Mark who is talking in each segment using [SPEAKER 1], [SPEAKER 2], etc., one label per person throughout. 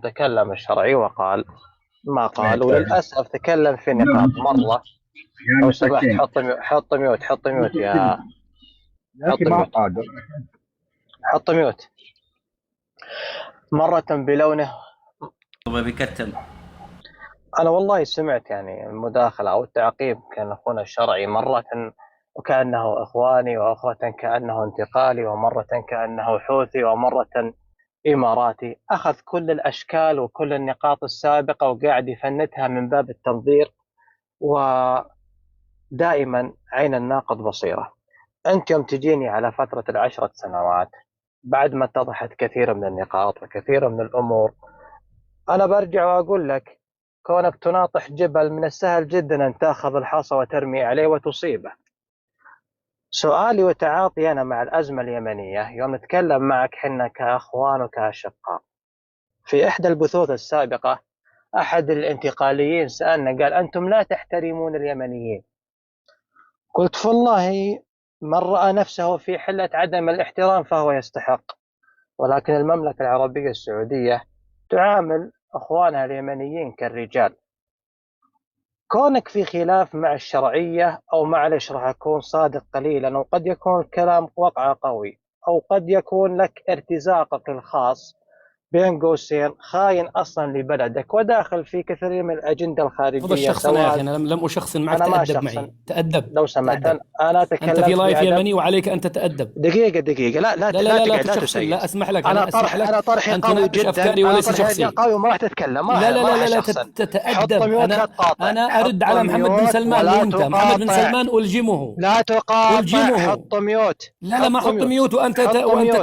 [SPEAKER 1] تكلم الشرعي وقال ما قال، وللأسف تكلم في نقاط مرة. لو سمحت حط ميوت يا
[SPEAKER 2] لكن ما قادر.
[SPEAKER 1] حط ميوت. مرة بلونه
[SPEAKER 3] بيكتم.
[SPEAKER 1] أنا والله سمعت يعني المداخلة أو التعقيب كان أخونا الشرعي مرة وكأنه إخواني، وأخرى كأنه انتقالي، ومرة كأنه حوثي، ومرة إماراتي. أخذ كل الأشكال وكل النقاط السابقة وقاعد يفندها من باب التنظير. ودائما عين الناقد بصيرة. أنت يوم تجيني على فترة ال10 سنوات بعد ما اتضحت كثير من النقاط وكثير من الأمور، أنا برجع وأقول لك كونك تناطح جبل من السهل جدا أن تأخذ الحصى وترمي عليه وتصيبه. سؤالي وتعاطي أنا مع الأزمة اليمنية يوم نتكلم معك حنا كأخوان وكأشقاء. في إحدى البثوث السابقة أحد الانتقاليين سألنا قال أنتم لا تحترمون اليمنيين. قلت والله من رأى نفسه في حلة عدم الاحترام فهو يستحق، ولكن المملكة العربية السعودية تعامل أخوانها اليمنيين كالرجال. كونك في خلاف مع الشرعية أو معلش راح أكون صادق قليلا، وقد يكون الكلام وقع قوي، أو قد يكون لك ارتزاقك الخاص بين قوسين خاين أصلا لبلدك وداخل في كثير من الأجندة الخارجية.
[SPEAKER 4] هذا الشخص يا أخي، أنا لم أشخصن معك. تأدب معي، تأدب
[SPEAKER 1] لو سمحت. أنا أتكلم
[SPEAKER 4] أنت في لايف يمني وعليك أن تتأدب.
[SPEAKER 1] دقيقة لا تسيء.
[SPEAKER 4] لا أسمح لك.
[SPEAKER 1] أنا طرحي قوي جدا.
[SPEAKER 4] أفكاري وليس شخصي.
[SPEAKER 1] قوي وما راح تتكلم.
[SPEAKER 4] لا تتأدب. أنا أرد على محمد بن سلمان وأنت. محمد بن سلمان ألجمه.
[SPEAKER 1] لا تقاطع. حط ميوت.
[SPEAKER 4] لا ما حط ميوت وأنت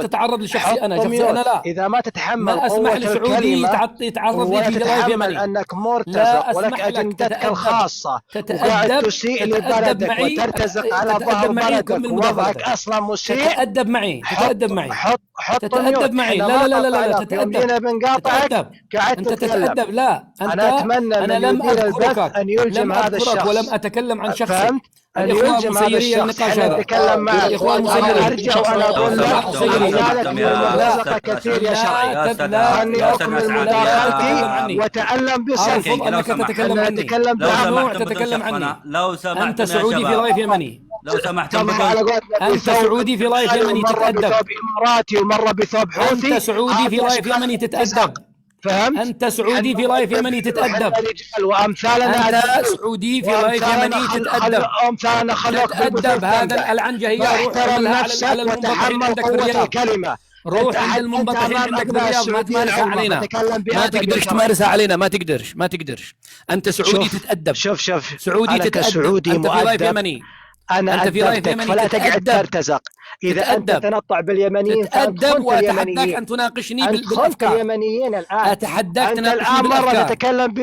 [SPEAKER 4] تتعرض لشخصي أنا. لا.
[SPEAKER 1] إذا ما تتحمل
[SPEAKER 4] ما أسمح لسعودي يتعرض لي في لايف يمني.
[SPEAKER 1] أنك مرتزق ولك أجندتك الخاصة وقاعد تسيء لبلدك وترتزق على ظهر بلدك ووضعك أصلا مسيء.
[SPEAKER 4] تتأدب معي.
[SPEAKER 1] حط
[SPEAKER 4] تتأدب معي. لا
[SPEAKER 1] تتأدب. بنقاطعك قاعد
[SPEAKER 4] أنت تتأدب. لا أنا لم أذكرك
[SPEAKER 1] أن يلجم هذا الشخص
[SPEAKER 4] ولم أتكلم عن شخصك.
[SPEAKER 1] الإخوان مسيرين النقاش هذا. نتكلم معك. الإخوان مسيرين. أرجع وأنا أقول لك رجالك ملازقة كثير يا شرعي. خلني أكمل مداخلتي وتعلم بصمت.
[SPEAKER 4] أنك تتكلم عني.
[SPEAKER 3] لو سمحت
[SPEAKER 4] أنت سعودي في لايف يمني.
[SPEAKER 3] لو سمحت.
[SPEAKER 4] أنت سعودي في لايف يمني تتأدب.
[SPEAKER 1] مرة بثوب إماراتي ومرة بثوب حوثي.
[SPEAKER 4] أنت سعودي في لايف يمني تتأدب.
[SPEAKER 1] فهمت؟
[SPEAKER 4] أنت سعودي في لايف يمني تتأدب.
[SPEAKER 1] وأمثالنا
[SPEAKER 4] أنت سعودي في لايف يمني تتأدب.
[SPEAKER 1] أمثالنا خلوك
[SPEAKER 4] تتأدب. هذا العنجهية روح
[SPEAKER 1] احترم نفسك وتحمل قوة الكلمة.
[SPEAKER 4] روح عند المنبطحين عندك بالرياض ما تمارسها علينا. ما تقدرش تمارسها علينا. ما تقدرش. أنت سعودي تتأدب.
[SPEAKER 1] شوف
[SPEAKER 4] سعودي تتأدب.
[SPEAKER 1] سعودي
[SPEAKER 4] أنت في لايف يمني.
[SPEAKER 1] أنا أدبتك فلا تقعد ترتزق. إذا أنت تنطع باليمنيين
[SPEAKER 4] تتأدب، وأتحداك أن تناقشني بالأفكار.
[SPEAKER 1] اليمنيين الآن.
[SPEAKER 4] أتحداك
[SPEAKER 1] أنت
[SPEAKER 4] تناقشني
[SPEAKER 1] الآن مرة
[SPEAKER 4] بالأفكار.
[SPEAKER 1] تتكلم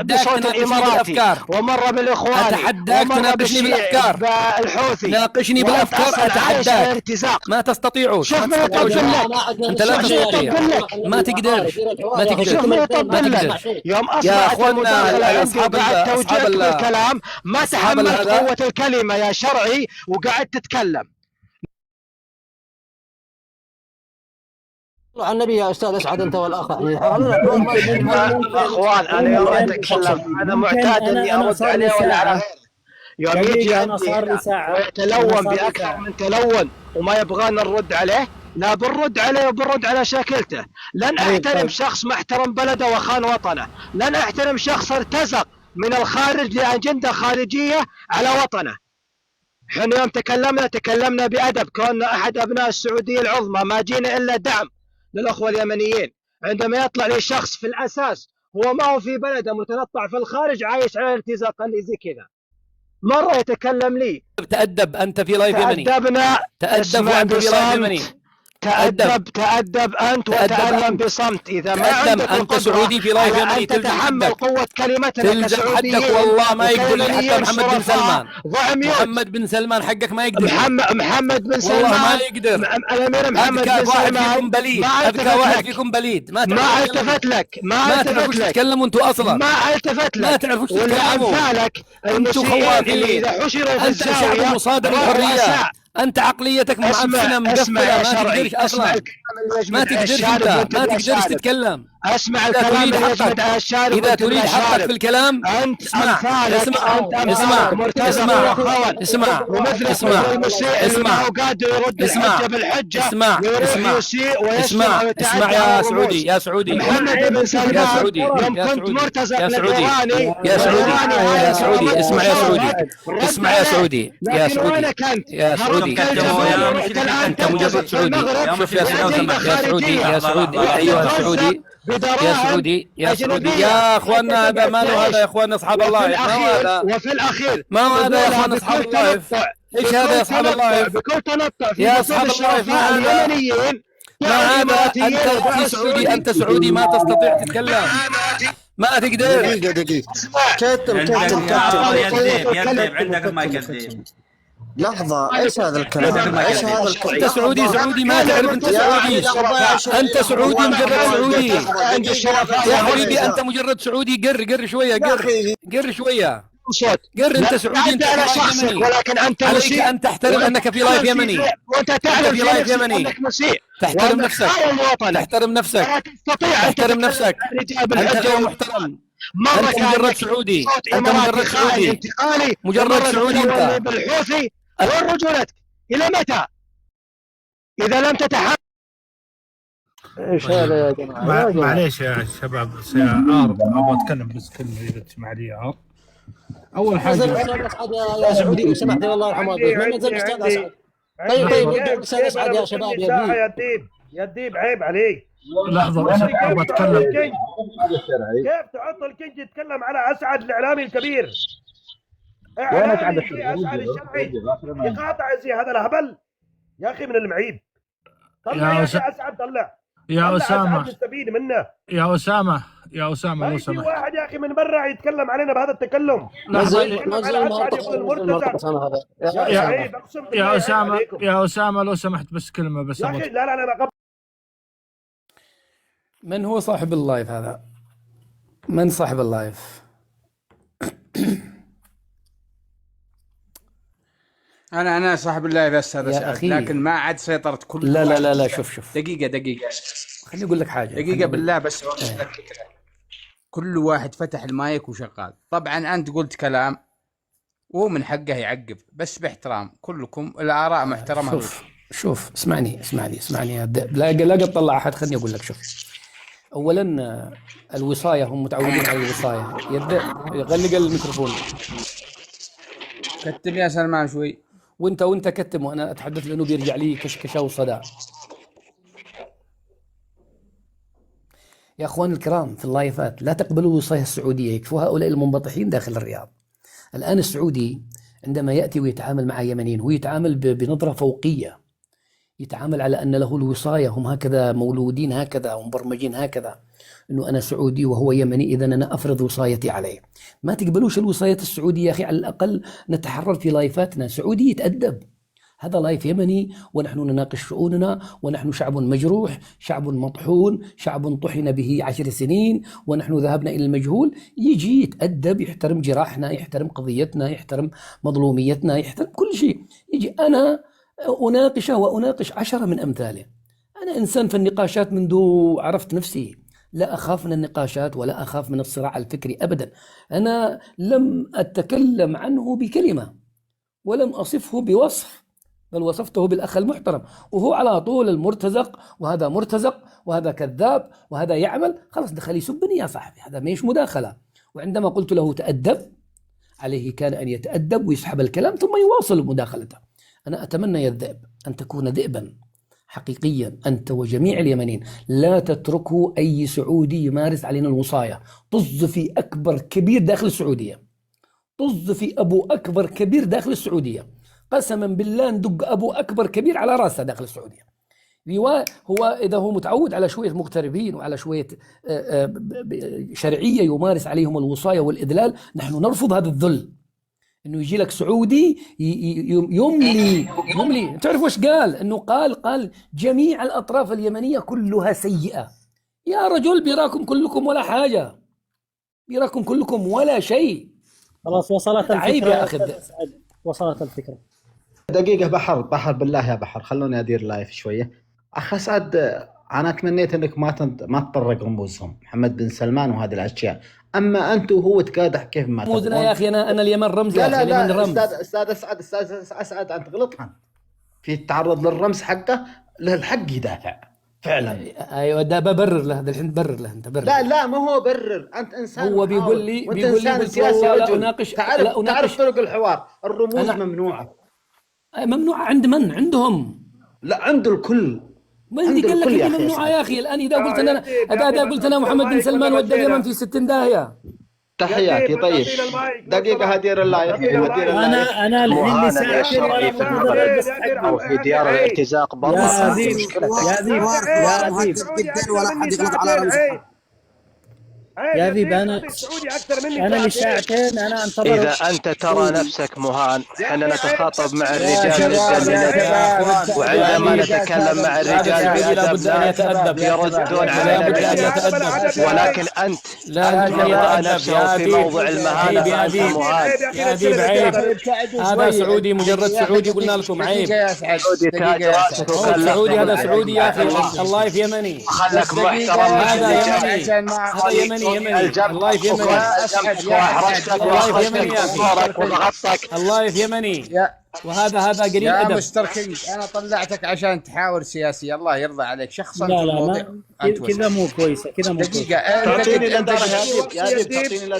[SPEAKER 1] بصوت الإماراتي، ومرة بالإخوان،
[SPEAKER 4] أتحداك تناقشني بالأفكار.
[SPEAKER 1] بالحوثي
[SPEAKER 4] ناقشني بالأفكار. أتحداك. ما تستطيعون.
[SPEAKER 1] شوف من يطبل لك.
[SPEAKER 4] أنت لا تستطيع. ما تقدرش.
[SPEAKER 1] شوف من يطبل لك. يوم أصبحت المداخلة أصحاب الكلام ما تحملت قوة الكلمة يا شرعي وقاعد تتكلم.
[SPEAKER 5] على النبي يا استاذ اسعد انت والاخ.
[SPEAKER 1] اخوان انا يوم اتكلم انا معتاد اني ارد عليه ولا على غيره. يوم يجي ويتلون باكثر من تلون وما يبغانا نرد عليه، لا بنرد عليه وبنرد على شاكلته. لن احترم شخص ما احترم بلده وخان وطنه. لن احترم شخص ارتزق من الخارج لاجنده خارجيه على وطنه. احنا يوم تكلمنا بادب، كنا احد ابناء السعوديه العظمى، ما جينا الا دعم للأخوة اليمنيين. عندما يطلع لي شخص في الأساس هو ما هو في بلده، متنطع في الخارج، عايش على الارتزاق اللي زي كذا، مرة يتكلم لي.
[SPEAKER 4] تأدب. أنت في لايف يمني.
[SPEAKER 1] تأدبنا.
[SPEAKER 4] تأدب وأنت في لايف يمني.
[SPEAKER 1] تأدب أنت وتعلم بصمت. إذا ما عندك
[SPEAKER 4] أنت سعودي في لايف يمني
[SPEAKER 1] تتحمل قوة كلمتك
[SPEAKER 4] تلزم حدك. والله ما يقدر حتى محمد بن سلمان. محمد بن سلمان حقك ما يقدر.
[SPEAKER 1] محمد بن سلمان
[SPEAKER 4] والله ما يقدر.
[SPEAKER 1] الأمير محمد بن سلمان
[SPEAKER 4] أذكى واحد فيكم بليد.
[SPEAKER 1] ما التفت لك.
[SPEAKER 4] ما تعرفوش تتكلموا انتوا اصلا.
[SPEAKER 1] ما التفت لك.
[SPEAKER 4] ما تعرفوش تتكلموا.
[SPEAKER 1] ولأمثالك
[SPEAKER 4] انتوا خوافين.
[SPEAKER 1] إذا حشروا في
[SPEAKER 4] انت شعب
[SPEAKER 1] الزاوية
[SPEAKER 4] مصادر الحرية. انت عقليتك معفنه مقفله، ما تقدرش اصلا، ما تقدرش انت، ما تقدرش تتكلم.
[SPEAKER 2] اسمع الكلام اللي يجمع الشارب.
[SPEAKER 4] اذا تريد حقك في الكلام اسمع اسمع اسمع اسمع اسمع اسمع اسمع اسمع اسمع اسمع يا سعودي يا سعودي يا سعودي يا سعودي يا سعودي يا سعودي اسمع يا سعودي اسمع يا سعودي يا سعودي يا سعودي انت مجرد سعودي. شوف يا سعودي يا سعودي ايها السعودي يا سعودي يا سعودي يا اخواننا، هذا ما له هذا يا اخواننا اصحاب الله، ما هو هذا
[SPEAKER 2] وفي الاخير
[SPEAKER 4] ما هو هذا يا اخواننا اصحاب الله. ايش هذا يا اصحاب الله؟
[SPEAKER 2] بكل تنطع
[SPEAKER 4] يا اصحاب الله ما هذا ما هذا. انت سعودي، انت سعودي ما تستطيع تتكلم، ما تقدر.
[SPEAKER 5] دقيقة
[SPEAKER 3] كتم يديب عندك المايك يديب.
[SPEAKER 5] لحظة، ايش هذا الكلام؟ ايش هذا الكلام؟
[SPEAKER 4] انت سعودي ما تعرف، انت سعودي، انت سعودي مجرد سعودي يا حبيبي، انت مجرد سعودي. قر شوية، قر شوية
[SPEAKER 2] صوت
[SPEAKER 4] قر. انت سعودي، انت
[SPEAKER 2] انا شخصك، ولكن انت
[SPEAKER 4] عليك ان تحترم انك في لايف يمني،
[SPEAKER 2] وانت تعرف
[SPEAKER 4] في لايف يمني،
[SPEAKER 2] انك مسيء،
[SPEAKER 4] تحترم نفسك، تحترم نفسك، تحترم نفسك. انت غير محترم، انت مجرد سعودي، انت مجرد سعودي، مجرد سعودي انت.
[SPEAKER 2] بالحوثي وين رجولتك؟ الى متى؟ اذا لم تتحمل.
[SPEAKER 5] ايش هذا يا جماعة؟
[SPEAKER 6] معليش يا شباب، ابغى اتكلم بس كلمه اذا تسمع لي يا عرب. اول حاجه
[SPEAKER 5] يا سعودي لو سمحت، والله يرحم والديك ما نزل استاذ اسعد. طيب استاذ اسعد يا شباب
[SPEAKER 7] يا الديب عيب عليك.
[SPEAKER 6] لحظه بس ابغى اتكلم.
[SPEAKER 7] كيف تحط الكينج يتكلم على اسعد الاعلامي الكبير؟
[SPEAKER 2] وين اسعد
[SPEAKER 7] الشرعي يقاطع زي هذا الهبل يا اخي من المعيب. طلع يا اسعد، طلع
[SPEAKER 6] يا اسامه،
[SPEAKER 7] نستفيد منه.
[SPEAKER 6] يا اسامه لو سمحت.
[SPEAKER 7] في واحد يا اخي من برا يتكلم علينا بهذا التكلم.
[SPEAKER 6] يا اسامه لو سمحت بس كلمه بس
[SPEAKER 7] يا اخي. لا
[SPEAKER 4] من هو صاحب اللايف هذا؟ من صاحب اللايف؟
[SPEAKER 8] انا صاحب اللايف يا استاذ سعد، لكن ما عاد سيطرت كل.
[SPEAKER 4] لا شوف
[SPEAKER 8] دقيقه
[SPEAKER 4] خليني اقول لك حاجه
[SPEAKER 8] دقيقه بالله بس اوضح لك فكره. كل واحد فتح المايك وشغال. طبعا انت قلت كلام ومن حقه يعقب، بس باحترام. كلكم الاراء محترمه.
[SPEAKER 4] شوف اسمعني لا تطلع احد. خليني اقول لك. شوف، اولا الوصايه هم متعودين على الوصايه. غلق الميكروفون.
[SPEAKER 8] كتم يا سلمان شوي.
[SPEAKER 4] وانت كتم وانا اتحدث لانه بيرجع لي كشكشه وصداع. يا اخوان الكرام في اللايفات لا تقبلوا الوصايه السعوديه، يكفوا هؤلاء المنبطحين داخل الرياض. الان السعودي عندما ياتي ويتعامل مع يمنيين هو يتعامل بنظره فوقيه، يتعامل على ان له الوصايه، هم هكذا مولودين هكذا ومبرمجين هكذا، انه انا سعودي وهو يمني اذا انا افرض وصايتي عليه. ما تقبلوش الوصايات السعوديه يا اخي، على الاقل نتحرر في لايفاتنا. سعودي يتادب، هذا لايف يمني ونحن نناقش شؤوننا، ونحن شعب مجروح، شعب مطحون، شعب طحن به 10 سنين ونحن ذهبنا إلى المجهول. يجي يتأدب، يحترم جراحنا، يحترم قضيتنا، يحترم مظلوميتنا، يحترم كل شيء. يجي أنا أناقشه وأناقش 10 من أمثاله. أنا إنسان في النقاشات منذ عرفت نفسي، لا أخاف من النقاشات ولا أخاف من الصراع الفكري أبدا. أنا لم أتكلم عنه بكلمة ولم أصفه بوصف، بل وصفته بالأخ المحترم، وهو على طول المرتزق، وهذا مرتزق، وهذا كذاب، وهذا يعمل. خلاص دخل يسبني يا صاحبي، هذا مش مداخلة. وعندما قلت له تأدب، عليه كان أن يتأدب ويسحب الكلام ثم يواصل مداخلته. أنا أتمنى يا الذئب أن تكون ذئبا حقيقيا أنت وجميع اليمنيين. لا تتركوا أي سعودي يمارس علينا الوصاية. طز في أكبر كبير داخل السعودية، طز في أبو أكبر كبير داخل السعودية، قسما بالله ندق أبو أكبر كبير على رأسه داخل السعودية. هو إذا هو متعود على شوية مغتربين وعلى شوية شرعية يمارس عليهم الوصاية والإذلال، نحن نرفض هذا الذل. إنه يجي لك سعودي يملي. تعرف وش قال؟ إنه قال جميع الأطراف اليمنية كلها سيئة. يا رجل بيراكم كلكم ولا حاجة، بيراكم كلكم ولا شيء.
[SPEAKER 9] خلاص وصلت الفكرة.
[SPEAKER 4] عيب يا أخي،
[SPEAKER 9] وصلت الفكرة.
[SPEAKER 5] دقيقة بحر بالله يا بحر، خلوني أدير لايف شوية. أخ أسعد، أنا تمنيت أنك ما تطرق رموزهم محمد بن سلمان وهذه الأشياء، أما أنت وهو تقادح كيف ما تبغون.
[SPEAKER 4] رموزنا يا أخي، أنا اليمن رمز.
[SPEAKER 5] لا
[SPEAKER 4] اليمن رمز.
[SPEAKER 5] أستاذ أسعد أنت غلطان في التعرض للرمز حقه، له الحق يدافع فعلا.
[SPEAKER 4] ايوه ده ببرر له، الحين برر له انت، برر.
[SPEAKER 5] لا ما هو برر، انت انسان.
[SPEAKER 4] هو بيقول لي
[SPEAKER 5] انسان سياسي
[SPEAKER 4] لا
[SPEAKER 5] رجل.
[SPEAKER 4] اناقش،
[SPEAKER 5] تعرف طرق الحوار، الرموز ممنوعه.
[SPEAKER 4] ممنوعه عند من؟ عندهم.
[SPEAKER 5] لا عند الكل.
[SPEAKER 4] ما اللي قال لك اني ممنوعه يا اخي؟ الان اذا قلت انا محمد بن سلمان ودى اليمن في 60 داهيه.
[SPEAKER 5] تحياتي. طيب دقيقة هدير اللايف.
[SPEAKER 2] أنا الحين ساعتين
[SPEAKER 1] في ديار الارتزاق برا.
[SPEAKER 2] يا ذيب يا ذيب أنا لساعتين أنا أنتظر.
[SPEAKER 1] إذا أنت ترى نفسك مهان، احنا نتخاطب مع الرجال وعندما نتكلم مع الرجال بأدب يردون علينا، ولكن أنت ترى نفسه في موضع المهانة فأنت مهان.
[SPEAKER 4] يا ذيب عيب، هذا سعودي، مجرد سعودي قلنا لكم عيب.
[SPEAKER 1] سعودي تاج راسك
[SPEAKER 4] سعودي، هذا سعودي يا أخي، الله في يمني.
[SPEAKER 1] خلك محترم.
[SPEAKER 4] هذا يمني، الله يفهمني. الله يفهمني. وهذا قليل
[SPEAKER 8] يا
[SPEAKER 4] ادب.
[SPEAKER 8] مستر كينج، انا طلعتك عشان تحاور سياسي، الله يرضى عليك. شخصا
[SPEAKER 2] لا كذا مو كويسه، كذا مو
[SPEAKER 8] دقيقه.
[SPEAKER 5] تعطيني الاداره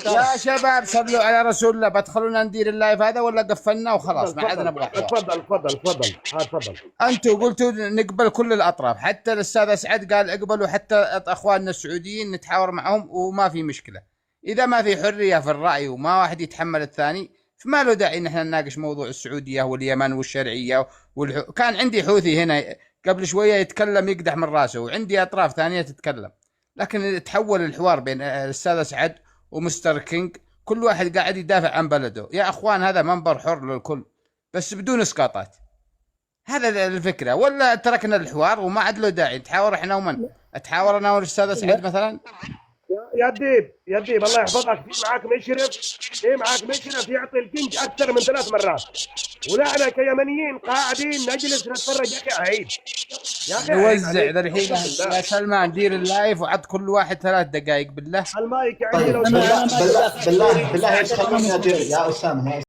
[SPEAKER 8] يا شباب صلوا على رسول الله. بدخلونا ندير اللايف هذا ولا قفلنا وخلاص؟ ما عاد نبغى.
[SPEAKER 7] تفضل.
[SPEAKER 8] انتوا قلتوا نقبل كل الاطراف، حتى الاستاذ اسعد قال اقبلوا حتى اخواننا السعوديين نتحاور معهم وما في مشكله. اذا ما في حريه في الراي وما واحد يتحمل الثاني، فما له داعي ان احنا نناقش موضوع السعوديه واليمن والشرعيه كان عندي حوثي هنا قبل شويه يتكلم يقدح من راسه، وعندي اطراف ثانيه تتكلم، لكن تحول الحوار بين الاستاذ اسعد ومستر كينج، كل واحد قاعد يدافع عن بلده. يا اخوان هذا منبر حر للكل بس بدون اسقاطات. هذا الفكره، ولا تركنا الحوار وما عاد له داعي نتحاور احنا ومن؟ اتحاور انا والاستاذ اسعد مثلا؟
[SPEAKER 7] يا ديب الله يحفظك، في معاك مشرف يعطي الكينج اكثر من 3 مرات، ونحن كيمنيين قاعدين نجلس نتفرج. يا اخي
[SPEAKER 8] نوزع الحين يا سلمان، دير اللايف وعد كل واحد 3 دقائق بالله.
[SPEAKER 7] المايك عندي لو
[SPEAKER 5] بالله خلوني ادير يا اسامه.